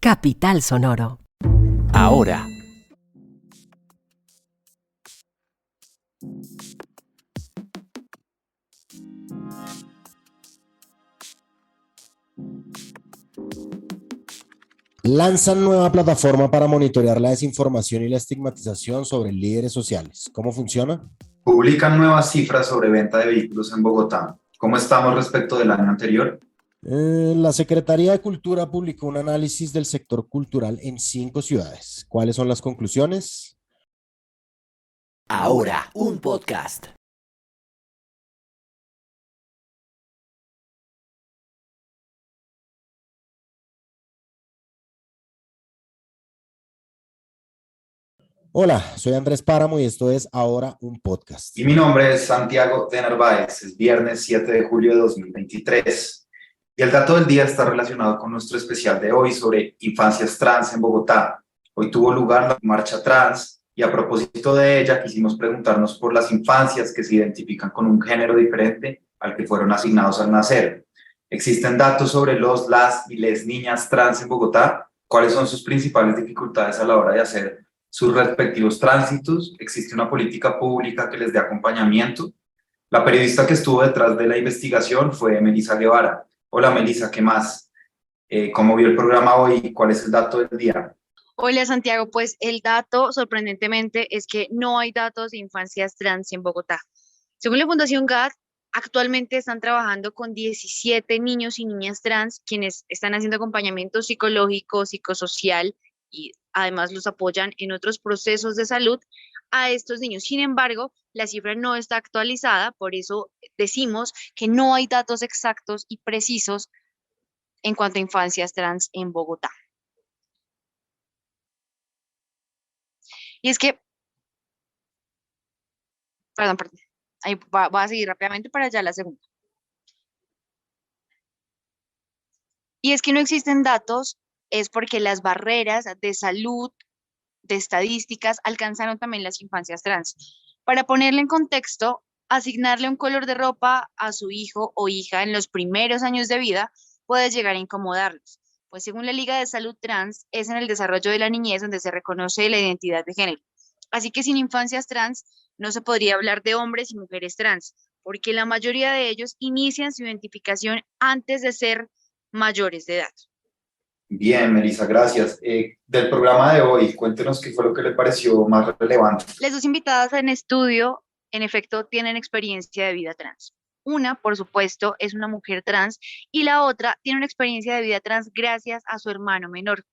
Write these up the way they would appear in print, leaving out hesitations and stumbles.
Capital Sonoro. Ahora. Lanzan nueva plataforma para monitorear la desinformación y la estigmatización sobre líderes sociales. ¿Cómo funciona? Publican nuevas cifras sobre venta de vehículos en Bogotá. ¿Cómo estamos respecto del año anterior? La Secretaría de Cultura publicó un análisis del sector cultural en 5 ciudades. ¿Cuáles son las conclusiones? Ahora, un podcast. Hola, soy Andrés Páramo y esto es Ahora un podcast. Y mi nombre es Santiago de Narváez. Es viernes 7 de julio de 2023. Y el dato del día está relacionado con nuestro especial de hoy sobre infancias trans en Bogotá. Hoy tuvo lugar la marcha trans y a propósito de ella quisimos preguntarnos por las infancias que se identifican con un género diferente al que fueron asignados al nacer. ¿Existen datos sobre las y les niñas trans en Bogotá? ¿Cuáles son sus principales dificultades a la hora de hacer sus respectivos tránsitos? ¿Existe una política pública que les dé acompañamiento? La periodista que estuvo detrás de la investigación fue Melissa Guevara. Hola Melissa, ¿qué más? ¿Cómo vio el programa hoy? ¿Cuál es el dato del día? Hola Santiago, pues el dato sorprendentemente es que no hay datos de infancias trans en Bogotá. Según la Fundación GAD, actualmente están trabajando con 17 niños y niñas trans quienes están haciendo acompañamiento psicológico, psicosocial y además los apoyan en otros procesos de salud a estos niños. Sin embargo, la cifra no está actualizada, por eso decimos que no hay datos exactos y precisos en cuanto a infancias trans en Bogotá. Y es que, perdón, ahí va a seguir rápidamente para allá la segunda. Y es que no existen datos, es porque las barreras de salud, de estadísticas, alcanzaron también las infancias trans. Para ponerle en contexto, asignarle un color de ropa a su hijo o hija en los primeros años de vida puede llegar a incomodarlos, pues según la Liga de Salud Trans, es en el desarrollo de la niñez donde se reconoce la identidad de género. Así que sin infancias trans no se podría hablar de hombres y mujeres trans, porque la mayoría de ellos inician su identificación antes de ser mayores de edad. Bien, Melissa, gracias. Del programa de hoy, cuéntenos qué fue lo que le pareció más relevante. Las dos invitadas en estudio, en efecto, tienen experiencia de vida trans. Una, por supuesto, es una mujer trans y la otra tiene una experiencia de vida trans gracias a su hermano menor.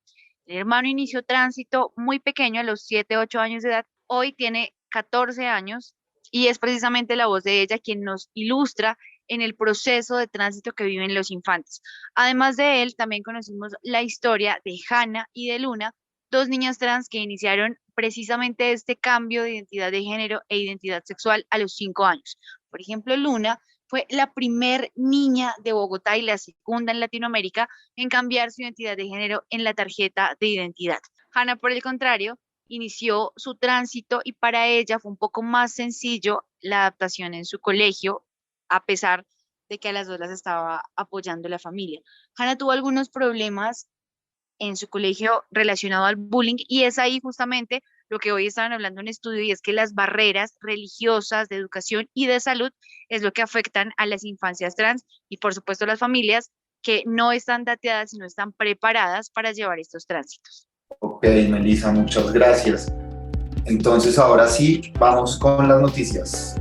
El hermano inició tránsito muy pequeño, a los 7, 8 años de edad. Hoy tiene 14 años y es precisamente la voz de ella quien nos ilustra en el proceso de tránsito que viven los infantes. Además de él, también conocimos la historia de Hannah y de Luna, dos niñas trans que iniciaron precisamente este cambio de identidad de género e identidad sexual a los 5 años. Por ejemplo, Luna fue la primer niña de Bogotá y la segunda en Latinoamérica en cambiar su identidad de género en la tarjeta de identidad. Hannah, por el contrario, inició su tránsito y para ella fue un poco más sencillo la adaptación en su colegio, a pesar de que a las dos las estaba apoyando la familia. Hannah tuvo algunos problemas en su colegio relacionado al bullying y es ahí justamente lo que hoy estaban hablando en estudio y es que las barreras religiosas de educación y de salud es lo que afectan a las infancias trans y por supuesto las familias que no están dateadas y no están preparadas para llevar estos tránsitos. Ok, Melissa, muchas gracias. Entonces, ahora sí, vamos con las noticias.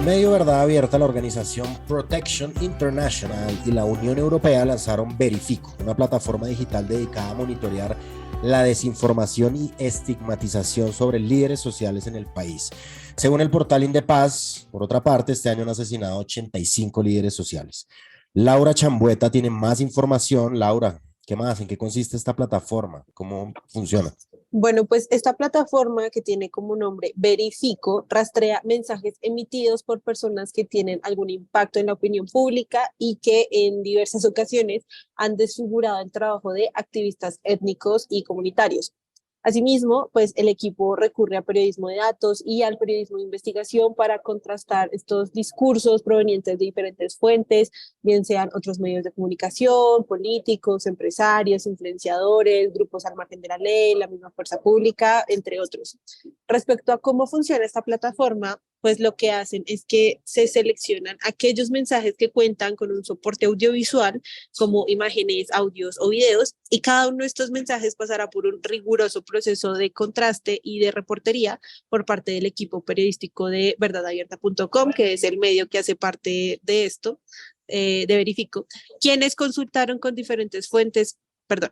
Medio Verdad Abierta, la organización Protection International y la Unión Europea lanzaron Verifico, una plataforma digital dedicada a monitorear la desinformación y estigmatización sobre líderes sociales en el país. Según el portal Indepaz, por otra parte, este año han asesinado 85 líderes sociales. Laura Chambueta tiene más información. Laura, ¿qué más? ¿En qué consiste esta plataforma? ¿Cómo funciona? Bueno, pues esta plataforma que tiene como nombre Verifico rastrea mensajes emitidos por personas que tienen algún impacto en la opinión pública y que en diversas ocasiones han desfigurado el trabajo de activistas étnicos y comunitarios. Asimismo, pues el equipo recurre a periodismo de datos y al periodismo de investigación para contrastar estos discursos provenientes de diferentes fuentes, bien sean otros medios de comunicación, políticos, empresarios, influenciadores, grupos al margen de la ley, la misma fuerza pública, entre otros. Respecto a cómo funciona esta plataforma, pues lo que hacen es que se seleccionan aquellos mensajes que cuentan con un soporte audiovisual, como imágenes, audios o videos, y cada uno de estos mensajes pasará por un riguroso proceso de contraste y de reportería por parte del equipo periodístico de verdadabierta.com, que es el medio que hace parte de esto, de Verifico, quienes consultaron con diferentes fuentes, perdón,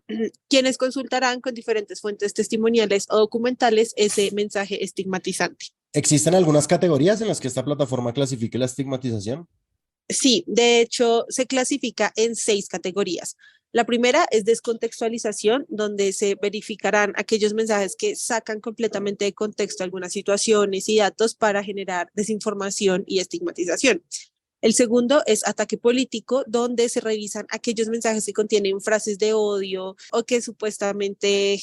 quienes consultarán con diferentes fuentes testimoniales o documentales ese mensaje estigmatizante. ¿Existen algunas categorías en las que esta plataforma clasifique la estigmatización? Sí, de hecho se clasifica en 6 categorías. La primera es descontextualización, donde se verificarán aquellos mensajes que sacan completamente de contexto algunas situaciones y datos para generar desinformación y estigmatización. El segundo es ataque político, donde se revisan aquellos mensajes que contienen frases de odio o que supuestamente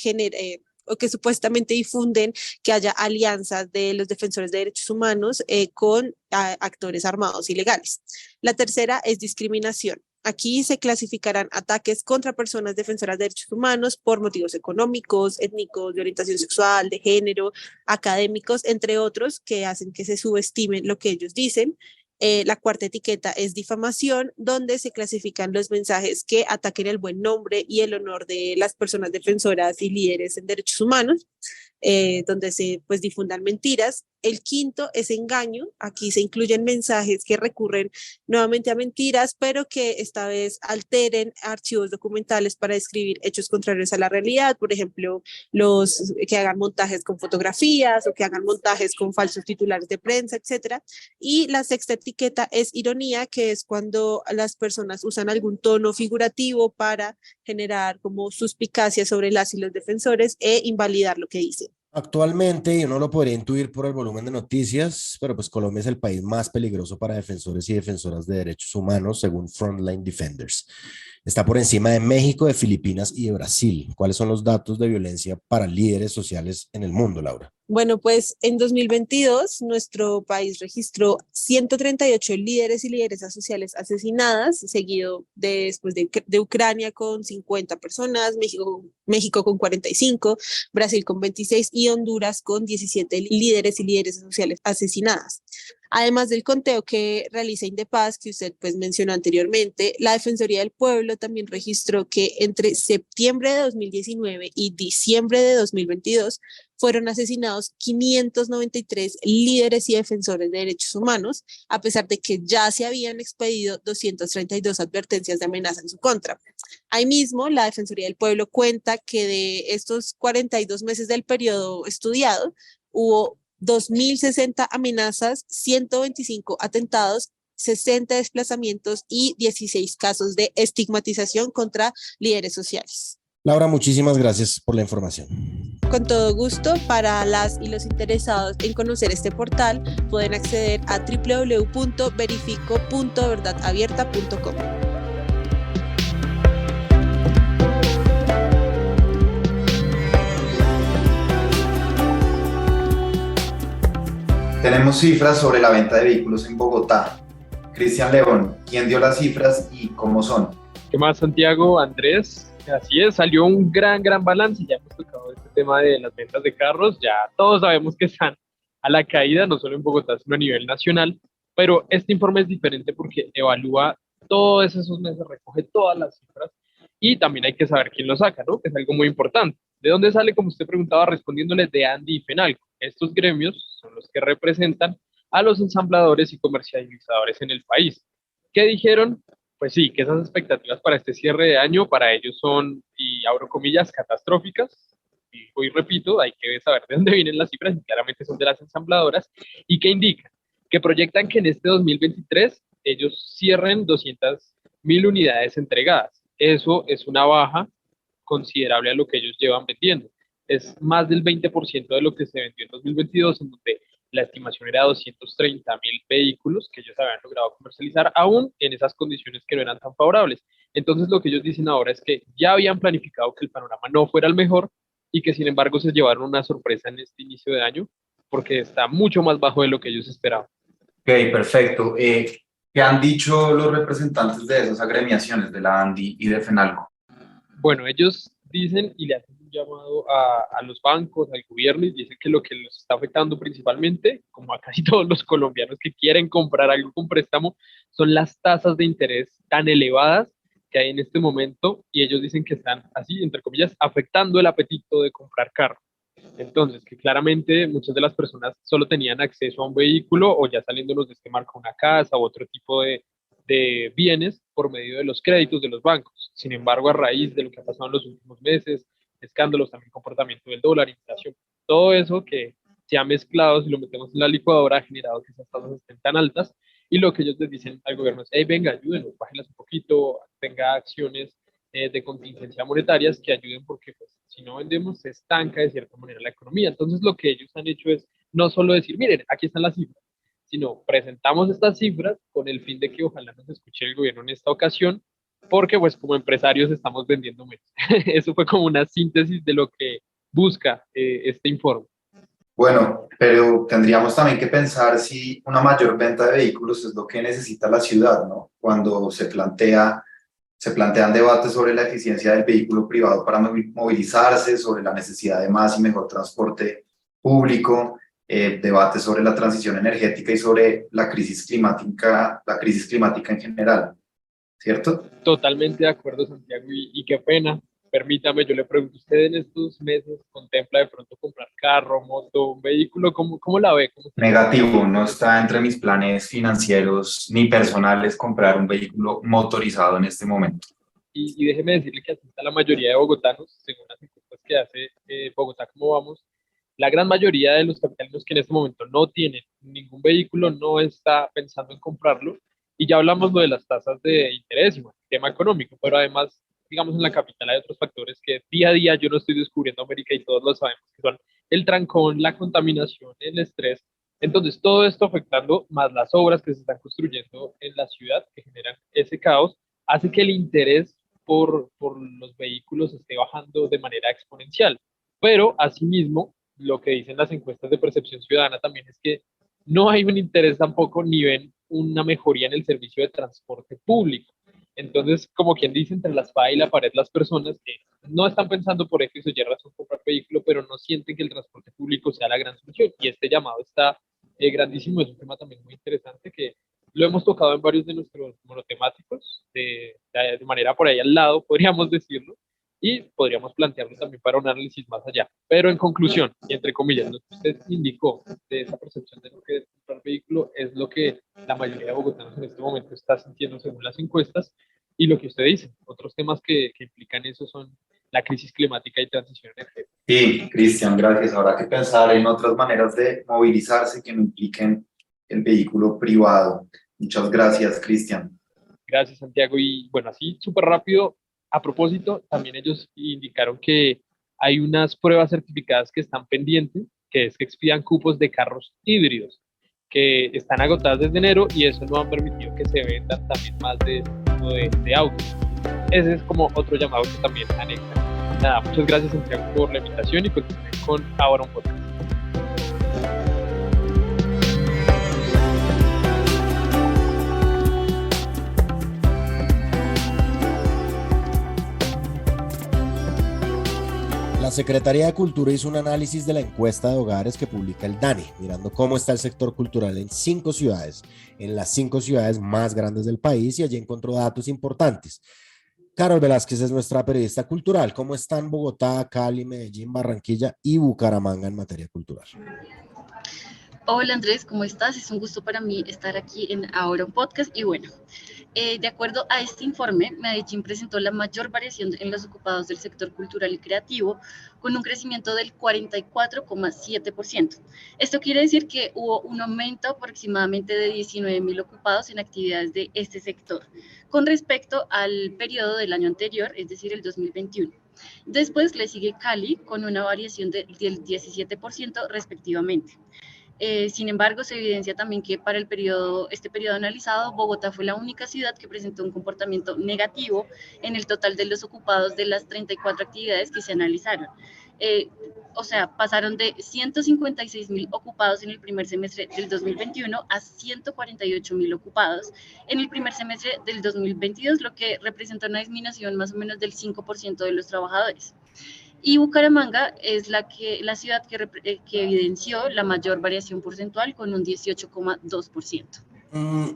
difunden que haya alianzas de los defensores de derechos humanos con actores armados ilegales. La tercera es discriminación. Aquí se clasificarán ataques contra personas defensoras de derechos humanos por motivos económicos, étnicos, de orientación sexual, de género, académicos, entre otros, que hacen que se subestime lo que ellos dicen. La cuarta etiqueta es difamación, donde se clasifican los mensajes que ataquen el buen nombre y el honor de las personas defensoras y líderes en derechos humanos, donde se pues difundan mentiras. El quinto es engaño. Aquí se incluyen mensajes que recurren nuevamente a mentiras, pero que esta vez alteren archivos documentales para describir hechos contrarios a la realidad. Por ejemplo, los que hagan montajes con fotografías o que hagan montajes con falsos titulares de prensa, etcétera. Y la sexta etiqueta es ironía, que es cuando las personas usan algún tono figurativo para generar como suspicacia sobre las y los defensores e invalidar lo que dicen. Actualmente, y uno lo podría intuir por el volumen de noticias, pero pues Colombia es el país más peligroso para defensores y defensoras de derechos humanos, según Frontline Defenders. Está por encima de México, de Filipinas y de Brasil. ¿Cuáles son los datos de violencia para líderes sociales en el mundo, Laura? Bueno, pues en 2022 nuestro país registró 138 líderes y lideresas sociales asesinadas, seguido después de Ucrania con 50 personas, México con 45, Brasil con 26 y Honduras con 17 líderes y lideresas sociales asesinadas. Además del conteo que realiza Indepaz, que usted pues mencionó anteriormente, la Defensoría del Pueblo también registró que entre septiembre de 2019 y diciembre de 2022 fueron asesinados 593 líderes y defensores de derechos humanos, a pesar de que ya se habían expedido 232 advertencias de amenaza en su contra. Ahí mismo, la Defensoría del Pueblo cuenta que de estos 42 meses del periodo estudiado, hubo 2.060 amenazas, 125 atentados, 60 desplazamientos y 16 casos de estigmatización contra líderes sociales. Laura, muchísimas gracias por la información. Con todo gusto, para las y los interesados en conocer este portal, pueden acceder a www.verifico.verdadabierta.com. Tenemos cifras sobre la venta de vehículos en Bogotá. Cristian León, ¿quién dio las cifras y cómo son? ¿Qué más, Santiago? Andrés, así es, salió un gran balance. Ya hemos tocado este tema de las ventas de carros, ya todos sabemos que están a la caída, no solo en Bogotá, sino a nivel nacional, pero este informe es diferente porque evalúa todos esos meses, recoge todas las cifras y también hay que saber quién lo saca, ¿no? Que es algo muy importante. ¿De dónde sale? Como usted preguntaba, respondiéndole de ANDI y FENALCO. Estos gremios son los que representan a los ensambladores y comercializadores en el país. ¿Qué dijeron? Pues sí, que esas expectativas para este cierre de año para ellos son, y abro comillas, catastróficas. Y repito, hay que saber de dónde vienen las cifras y claramente son de las ensambladoras. ¿Y qué indican? Que proyectan que en este 2023 ellos cierren 200.000 unidades entregadas. Eso es una baja considerable a lo que ellos llevan vendiendo. Es más del 20% de lo que se vendió en 2022, en donde la estimación era 230.000 vehículos que ellos habían logrado comercializar, aún en esas condiciones que no eran tan favorables. Entonces, lo que ellos dicen ahora es que ya habían planificado que el panorama no fuera el mejor, y que sin embargo se llevaron una sorpresa en este inicio de año porque está mucho más bajo de lo que ellos esperaban. Ok, perfecto. ¿Qué han dicho los representantes de esas agremiaciones, de la ANDI y de FENALCO? Bueno, ellos dicen y le hacen un llamado a los bancos, al gobierno, y dicen que lo que los está afectando principalmente, como a casi todos los colombianos que quieren comprar algo con préstamo, son las tasas de interés tan elevadas que hay en este momento, y ellos dicen que están así, entre comillas, afectando el apetito de comprar carro. Entonces, que claramente muchas de las personas solo tenían acceso a un vehículo o ya saliéndonos de este marco una casa u otro tipo de bienes por medio de los créditos de los bancos. Sin embargo, a raíz de lo que ha pasado en los últimos meses, escándalos, también comportamiento del dólar, inflación, todo eso que se ha mezclado, si lo metemos en la licuadora, ha generado que esas tasas estén tan altas, y lo que ellos les dicen al gobierno es, hey, venga, ayúdenos, bájenlas un poquito, tenga acciones de contingencia monetarias que ayuden porque pues, si no vendemos se estanca de cierta manera la economía. Entonces lo que ellos han hecho es no solo decir, miren, aquí están las cifras, sino presentamos estas cifras con el fin de que ojalá nos escuche el gobierno en esta ocasión, porque pues como empresarios estamos vendiendo menos. Eso fue como una síntesis de lo que busca este informe. Bueno, pero tendríamos también que pensar si una mayor venta de vehículos es lo que necesita la ciudad, ¿no? Cuando se plantean debates sobre la eficiencia del vehículo privado para movilizarse, sobre la necesidad de más y mejor transporte público, debates sobre la transición energética y sobre la crisis climática en general, ¿cierto? Totalmente de acuerdo, Santiago, y qué pena. Permítame, yo le pregunto, ¿usted en estos meses contempla de pronto comprar carro, moto, un vehículo? ¿Cómo la ve? ¿Cómo Negativo, no está entre mis planes financieros ni personales comprar un vehículo motorizado en este momento. Y déjeme decirle que así está la mayoría de bogotanos, según las encuestas que hace Bogotá, ¿cómo vamos? La gran mayoría de los capitalinos que en este momento no tienen ningún vehículo no está pensando en comprarlo. Y ya hablamos lo de las tasas de interés y bueno, tema económico, pero además, digamos, en la capital hay otros factores que día a día yo no estoy descubriendo América y todos lo sabemos, que son el trancón, la contaminación, el estrés. Entonces, todo esto afectando más las obras que se están construyendo en la ciudad que generan ese caos, hace que el interés por los vehículos esté bajando de manera exponencial. Pero, asimismo, lo que dicen las encuestas de percepción ciudadana también es que no hay un interés tampoco ni ven una mejoría en el servicio de transporte público. Entonces, como quien dice, entre la espada y la pared, las personas que no están pensando por X o Y razón comprar vehículo, pero no sienten que el transporte público sea la gran solución. Y este llamado está grandísimo, es un tema también muy interesante que lo hemos tocado en varios de nuestros monotemáticos, de manera por ahí al lado, podríamos decirlo, y podríamos plantearlo también para un análisis más allá. Pero en conclusión, y entre comillas, lo que usted indicó de esa percepción de lo que es comprar vehículo es lo que la mayoría de bogotanos en este momento está sintiendo según las encuestas, y lo que usted dice, otros temas que implican eso son la crisis climática y transición energética. Sí, Cristian, gracias. Habrá que pensar en otras maneras de movilizarse que no impliquen el vehículo privado. Muchas gracias, Cristian. Gracias, Santiago. Y bueno, así súper rápido, a propósito, también ellos indicaron que hay unas pruebas certificadas que están pendientes, que es que expidan cupos de carros híbridos, que están agotadas desde enero y eso no ha permitido que se vendan también más de este tipo de autos. Ese es como otro llamado que también anexa. Nada, muchas gracias, Santiago, por la invitación y continúen con Ahora un Podcast. La Secretaría de Cultura hizo un análisis de la encuesta de hogares que publica el DANE, mirando cómo está el sector cultural en 5 ciudades, en las 5 ciudades más grandes del país, y allí encontró datos importantes. Carol Velázquez es nuestra periodista cultural. ¿Cómo están Bogotá, Cali, Medellín, Barranquilla y Bucaramanga en materia cultural? Hola Andrés, ¿cómo estás? Es un gusto para mí estar aquí en Ahora un Podcast. Y bueno, de acuerdo a este informe, Medellín presentó la mayor variación en los ocupados del sector cultural y creativo, con un crecimiento del 44,7%. Esto quiere decir que hubo un aumento aproximadamente de 19.000 ocupados en actividades de este sector, con respecto al periodo del año anterior, es decir, el 2021. Después le sigue Cali, con una variación del 17% respectivamente. Sin embargo, se evidencia también que para este periodo analizado, Bogotá fue la única ciudad que presentó un comportamiento negativo en el total de los ocupados de las 34 actividades que se analizaron. O sea, pasaron de 156.000 ocupados en el primer semestre del 2021 a 148.000 ocupados en el primer semestre del 2022, lo que representa una disminución más o menos del 5% de los trabajadores. Y Bucaramanga es la ciudad que evidenció la mayor variación porcentual con un 18,2%. Mm,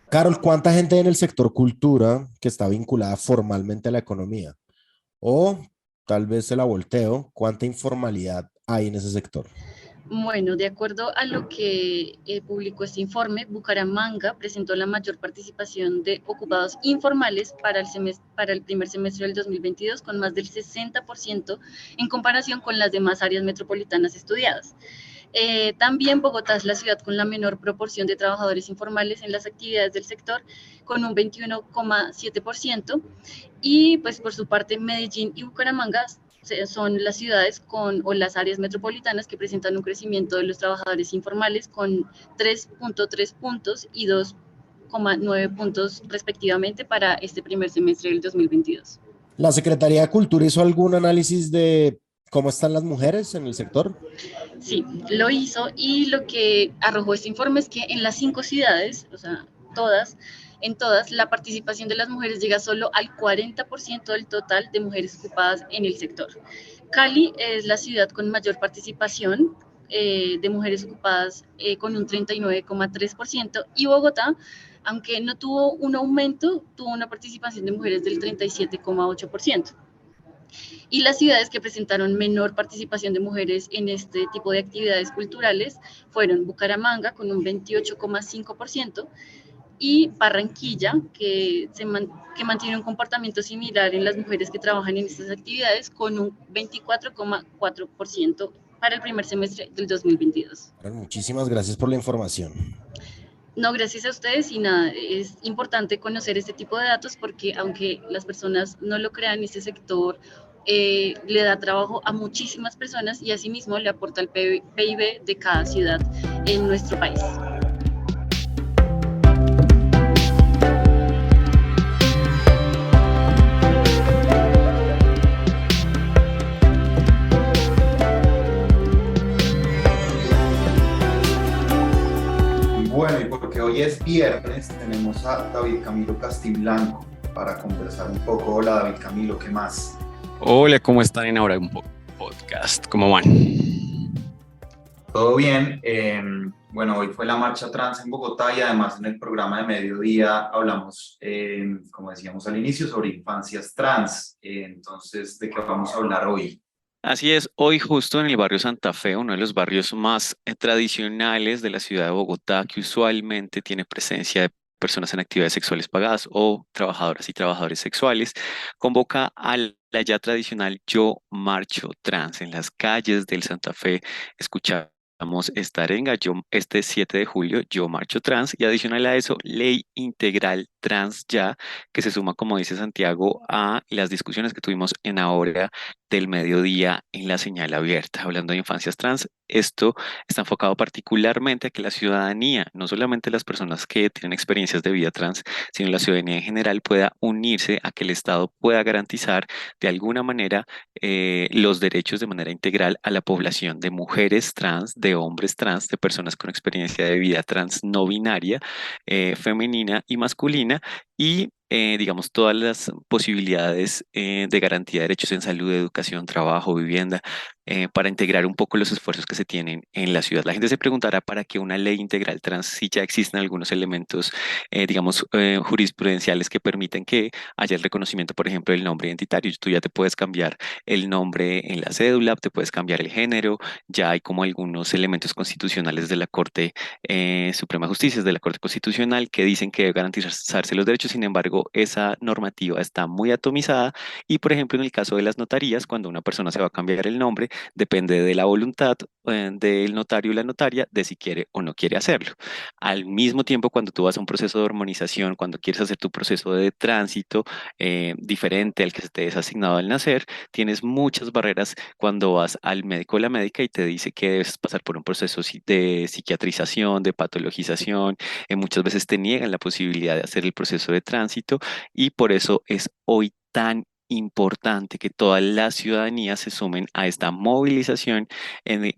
Carol, ¿cuánta gente hay en el sector cultura que está vinculada formalmente a la economía? O tal vez se la volteo, ¿cuánta informalidad hay en ese sector? Bueno, de acuerdo a lo que publicó este informe, Bucaramanga presentó la mayor participación de ocupados informales para el primer semestre del 2022, con más del 60% en comparación con las demás áreas metropolitanas estudiadas. También Bogotá es la ciudad con la menor proporción de trabajadores informales en las actividades del sector, con un 21,7%, y pues por su parte Medellín y Bucaramanga son las ciudades o las áreas metropolitanas que presentan un crecimiento de los trabajadores informales con 3,3 puntos y 2,9 puntos respectivamente para este primer semestre del 2022. ¿La Secretaría de Cultura hizo algún análisis de cómo están las mujeres en el sector? Sí, lo hizo, y lo que arrojó este informe es que en las 5 ciudades, o sea, en todas, la participación de las mujeres llega solo al 40% del total de mujeres ocupadas en el sector. Cali es la ciudad con mayor participación de mujeres ocupadas, con un 39,3%, y Bogotá, aunque no tuvo un aumento, tuvo una participación de mujeres del 37,8%. Y las ciudades que presentaron menor participación de mujeres en este tipo de actividades culturales fueron Bucaramanga con un 28,5%, y Barranquilla, que mantiene un comportamiento similar en las mujeres que trabajan en estas actividades, con un 24,4% para el primer semestre del 2022. Bueno, muchísimas gracias por la información. No, gracias a ustedes, y nada, es importante conocer este tipo de datos porque aunque las personas no lo crean, este sector le da trabajo a muchísimas personas y asimismo le aporta al PIB de cada ciudad en nuestro país. Bueno, y porque hoy es viernes, tenemos a David Camilo Castiblanco para conversar un poco. Hola David Camilo, ¿qué más? Hola, ¿cómo están en Ahora un podcast? ¿Cómo van? Todo bien. Bueno, hoy fue la marcha trans en Bogotá y además en el programa de mediodía hablamos, como decíamos al inicio, sobre infancias trans. Entonces, ¿de qué vamos a hablar hoy? Así es, hoy justo en el barrio Santa Fe, uno de los barrios más tradicionales de la ciudad de Bogotá, que usualmente tiene presencia de personas en actividades sexuales pagadas o trabajadoras y trabajadores sexuales, convoca a la ya tradicional Yo Marcho Trans. En las calles del Santa Fe escuchamos esta arenga, este 7 de julio, Yo Marcho Trans, y adicional a eso, Ley Integral Trans Ya, que se suma, como dice Santiago, a las discusiones que tuvimos en Ahora del mediodía en la señal abierta. Hablando de infancias trans, esto está enfocado particularmente a que la ciudadanía, no solamente las personas que tienen experiencias de vida trans, sino la ciudadanía en general, pueda unirse a que el Estado pueda garantizar de alguna manera los derechos de manera integral a la población de mujeres trans, de hombres trans, de personas con experiencia de vida trans no binaria, femenina y masculina, y digamos, todas las posibilidades de garantía de derechos en salud, educación, trabajo, vivienda, para integrar un poco los esfuerzos que se tienen en la ciudad. La gente se preguntará para qué una ley integral trans si ya existen algunos elementos, digamos, jurisprudenciales que permiten que haya el reconocimiento, por ejemplo, del nombre identitario. Tú ya te puedes cambiar el nombre en la cédula, te puedes cambiar el género, ya hay como algunos elementos constitucionales de la Corte Suprema de Justicia, de la Corte Constitucional, que dicen que debe garantizarse los derechos. Sin embargo, esa normativa está muy atomizada y, por ejemplo, en el caso de las notarías, cuando una persona se va a cambiar el nombre, depende de la voluntad del notario y la notaria de si quiere o no quiere hacerlo. Al mismo tiempo, cuando tú vas a un proceso de hormonización, cuando quieres hacer tu proceso de tránsito diferente al que se te es asignado al nacer, tienes muchas barreras cuando vas al médico o la médica y te dice que debes pasar por un proceso de psiquiatrización, de patologización. Muchas veces te niegan la posibilidad de hacer el proceso de tránsito, y por eso es hoy tan importante que toda la ciudadanía se sumen a esta movilización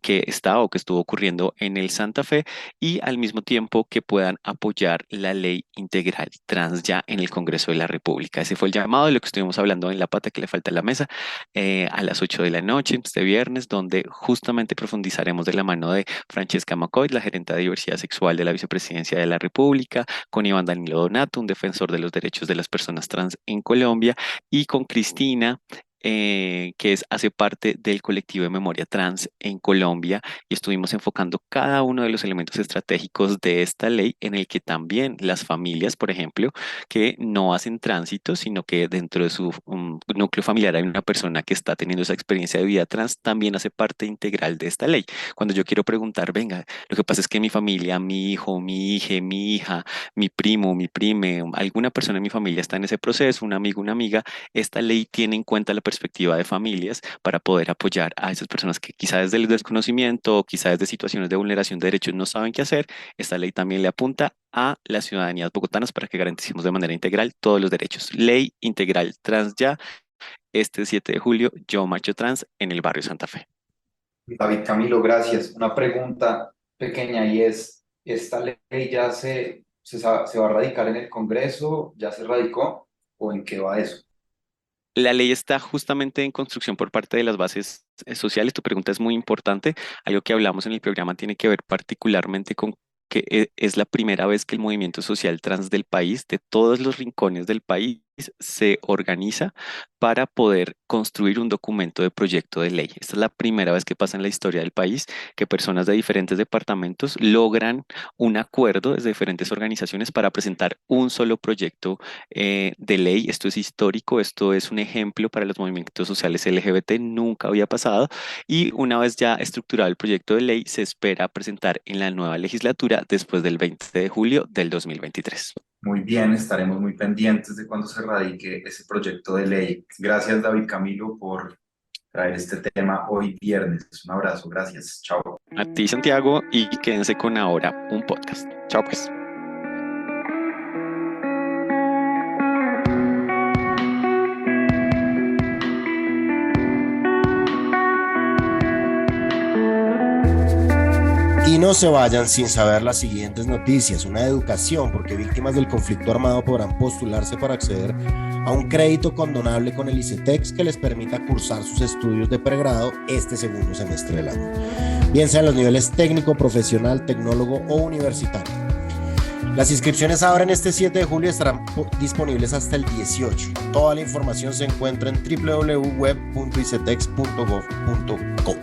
que está o que estuvo ocurriendo en el Santa Fe y al mismo tiempo que puedan apoyar la ley integral trans ya en el Congreso de la República. Ese fue el llamado de lo que estuvimos hablando en la pata que le falta a la mesa a las 8 de la noche, este viernes, donde justamente profundizaremos de la mano de Francesca McCoy, la gerente de diversidad sexual de la Vicepresidencia de la República, con Iván Danilo Donato, un defensor de los derechos de las personas trans en Colombia, y con Cristina, hace parte del colectivo de memoria trans en Colombia, y estuvimos enfocando cada uno de los elementos estratégicos de esta ley en el que también las familias, por ejemplo, que no hacen tránsito, sino que dentro de su núcleo familiar hay una persona que está teniendo esa experiencia de vida trans, también hace parte integral de esta ley. Cuando yo quiero preguntar, venga, lo que pasa es que mi familia, mi hijo, mi hija, mi hija, mi primo, mi prime, alguna persona en mi familia está en ese proceso, un amigo, una amiga, esta ley tiene en cuenta la perspectiva de familias para poder apoyar a esas personas que quizá desde el desconocimiento o quizá desde situaciones de vulneración de derechos no saben qué hacer. Esta ley también le apunta a las ciudadanías bogotanas para que garanticemos de manera integral todos los derechos. Ley integral trans ya. Este 7 de julio, yo marcho trans en el barrio Santa Fe. David Camilo, gracias. Una pregunta pequeña y es, ¿esta ley ya se va a radicar en el Congreso? ¿Ya se radicó? ¿O en qué va eso? La ley está justamente en construcción por parte de las bases sociales. Tu pregunta es muy importante. Algo que hablamos en el programa tiene que ver particularmente con que es la primera vez que el movimiento social trans del país, de todos los rincones del país, se organiza para poder construir un documento de proyecto de ley. Esta es la primera vez que pasa en la historia del país que personas de diferentes departamentos logran un acuerdo desde diferentes organizaciones para presentar un solo proyecto de ley. Esto es histórico, esto es un ejemplo para los movimientos sociales LGBT, nunca había pasado, y una vez ya estructurado el proyecto de ley, se espera presentar en la nueva legislatura después del 20 de julio del 2023. Muy bien, estaremos muy pendientes de cuando se radique ese proyecto de ley. Gracias, David Camilo, por traer este tema hoy viernes. Un abrazo, gracias. Chao. A ti, Santiago, y quédense con Ahora, un podcast. Chao, pues. Y no se vayan sin saber las siguientes noticias. Una educación, porque víctimas del conflicto armado podrán postularse para acceder a un crédito condonable con el ICETEX que les permita cursar sus estudios de pregrado este segundo semestre del año, bien sea en los niveles técnico, profesional, tecnólogo o universitario. Las inscripciones ahora en este 7 de julio estarán disponibles hasta el 18. Toda la información se encuentra en www.web.icetex.gov.co.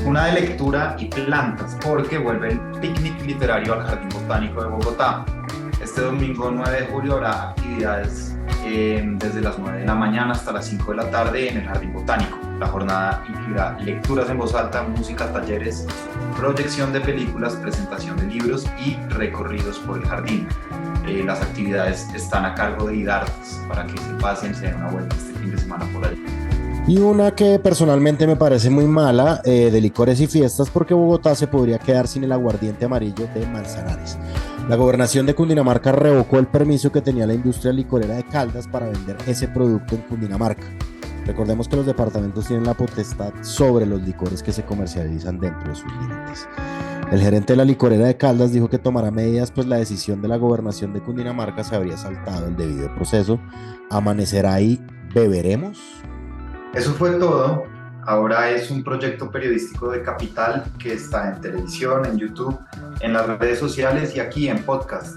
Una de lectura y plantas, porque vuelve el picnic literario al Jardín Botánico de Bogotá. Este domingo 9 de julio habrá actividades desde las 9 de la mañana hasta las 5 de la tarde en el Jardín Botánico. La jornada incluirá lecturas en voz alta, música, talleres, proyección de películas, presentación de libros y recorridos por el jardín. Las actividades están a cargo de IDARTES para que se pasen, se den una vuelta este fin de semana por allí. Y una que personalmente me parece muy mala, de licores y fiestas, porque Bogotá se podría quedar sin el aguardiente amarillo de Manzanares. La gobernación de Cundinamarca revocó el permiso que tenía la industria licorera de Caldas para vender ese producto en Cundinamarca. Recordemos que los departamentos tienen la potestad sobre los licores que se comercializan dentro de sus límites. El gerente de la licorera de Caldas dijo que tomará medidas, pues la decisión de la gobernación de Cundinamarca se habría saltado el debido proceso. ¿Amanecerá y beberemos? Eso fue todo. Ahora es un proyecto periodístico de Capital que está en televisión, en YouTube, en las redes sociales y aquí en podcast.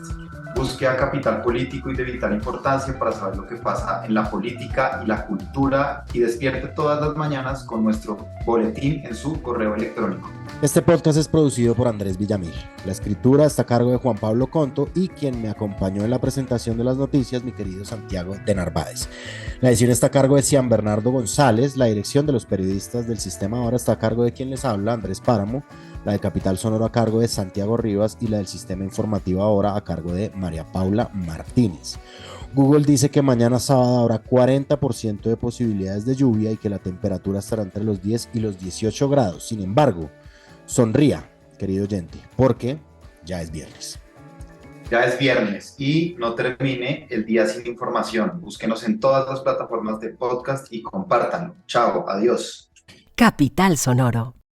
Busque a Capital Político y de vital importancia para saber lo que pasa en la política y la cultura y despierte todas las mañanas con nuestro boletín en su correo electrónico. Este podcast es producido por Andrés Villamil. La escritura está a cargo de Juan Pablo Conto y quien me acompañó en la presentación de las noticias, mi querido Santiago de Narváez. La edición está a cargo de Cian Bernardo González. La dirección de los periodistas del Sistema Ahora está a cargo de quien les habla, Andrés Páramo. La de Capital Sonoro a cargo de Santiago Rivas y la del Sistema Informativo Ahora a cargo de María Paula Martínez. Google dice que mañana sábado habrá 40% de posibilidades de lluvia y que la temperatura estará entre los 10 y los 18 grados. Sin embargo, sonría, querido oyente, porque ya es viernes. Ya es viernes y no termine el día sin información. Búsquenos en todas las plataformas de podcast y compártanlo. Chao, adiós. Capital Sonoro.